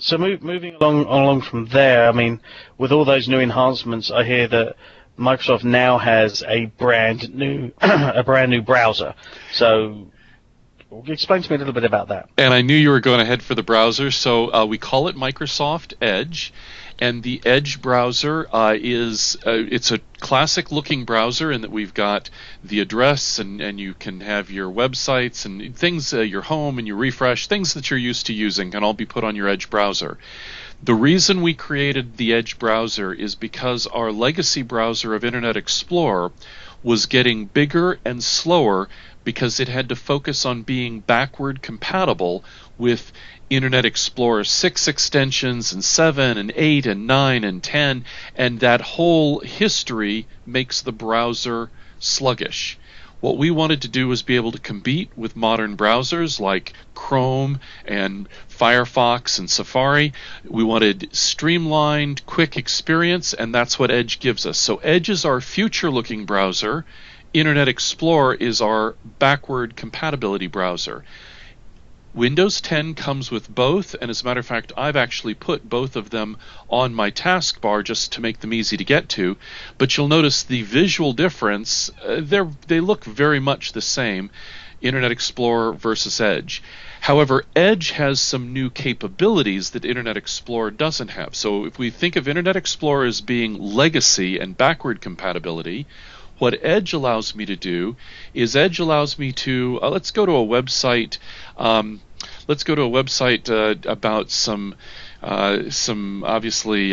So moving along from there, I mean, with all those new enhancements, I hear that Microsoft now has a brand new browser. So explain to me a little bit about that. And I knew you were going to head for the browser, so we call it Microsoft Edge. And the Edge browser it's a classic-looking browser in that we've got the address, and you can have your websites and things, your home and your refresh, things that you're used to using can all be put on your Edge browser. The reason we created the Edge browser is because our legacy browser of Internet Explorer was getting bigger and slower because it had to focus on being backward compatible with Internet Explorer 6 extensions and 7 and 8 and 9 and 10, and that whole history makes the browser sluggish. What we wanted to do was be able to compete with modern browsers like Chrome and Firefox and Safari. We wanted streamlined, quick experience, and that's what Edge gives us. So Edge is our future-looking browser. Internet Explorer is our backward compatibility browser. Windows 10 comes with both, and as a matter of fact, I've actually put both of them on my taskbar just to make them easy to get to. But you'll notice the visual difference. They look very much the same, Internet Explorer versus Edge. However, Edge has some new capabilities that Internet Explorer doesn't have. So if we think of Internet Explorer as being legacy and backward compatibility, what Edge allows me to do is Edge allows me to let's go to a website. Let's go to a website about some obviously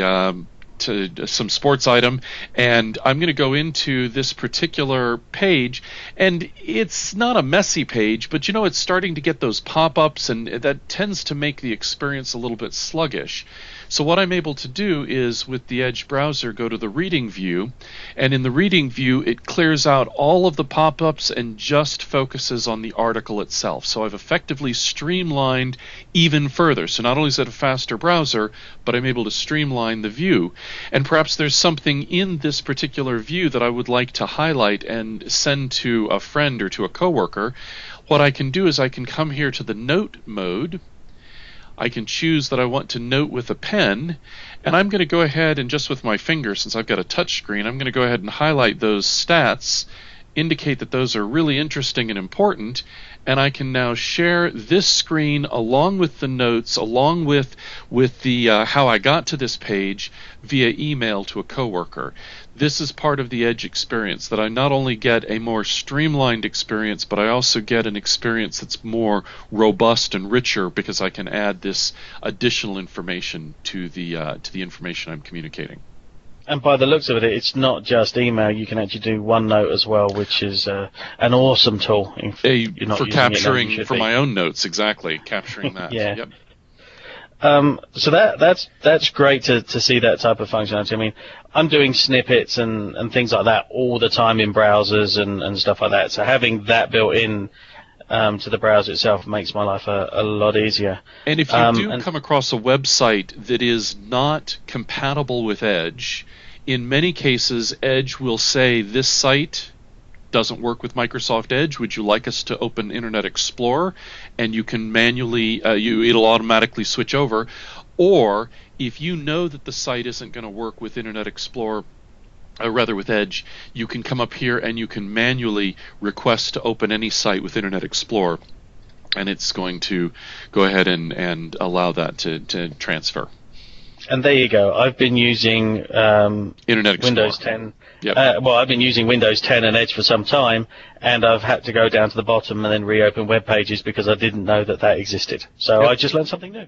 some sports item, and I'm going to go into this particular page, and it's not a messy page, but it's starting to get those pop-ups, and that tends to make the experience a little bit sluggish. So what I'm able to do is, with the Edge browser, go to the reading view, and in the reading view it clears out all of the pop-ups and just focuses on the article itself. So I've effectively streamlined even further. So not only is it a faster browser, but I'm able to streamline the view. And perhaps there's something in this particular view that I would like to highlight and send to a friend or to a coworker. What I can do is I can come here to the note mode. I can choose that I want to note with a pen, and I'm going to go ahead and just with my finger, since I've got a touch screen, I'm going to go ahead and highlight those stats, indicate that those are really interesting and important, and I can now share this screen along with the notes, along with the how I got to this page via email to a coworker. This is part of the Edge experience, that I not only get a more streamlined experience, but I also get an experience that's more robust and richer because I can add this additional information to the information I'm communicating. And by the looks of it, it's not just email. You can actually do OneNote as well, which is an awesome tool. For capturing, for my own notes, exactly, capturing that. Yeah. Yep. So that's great to see that type of functionality. I mean, I'm doing snippets and things like that all the time in browsers and stuff like that. So having that built in to the browser itself makes my life a lot easier. And if you do come across a website that is not compatible with Edge, in many cases Edge will say, this site doesn't work with Microsoft Edge. Would you like us to open Internet Explorer? And you can manually, it'll automatically switch over. Or if you know that the site isn't going to work with Internet Explorer, rather with Edge, you can come up here and you can manually request to open any site with Internet Explorer, and it's going to go ahead and allow that to transfer. And there you go. I've been using Internet Explorer. Windows 10. Yep. I've been using Windows 10 and Edge for some time, and I've had to go down to the bottom and then reopen web pages because I didn't know that existed. So Yep. I just learned something new.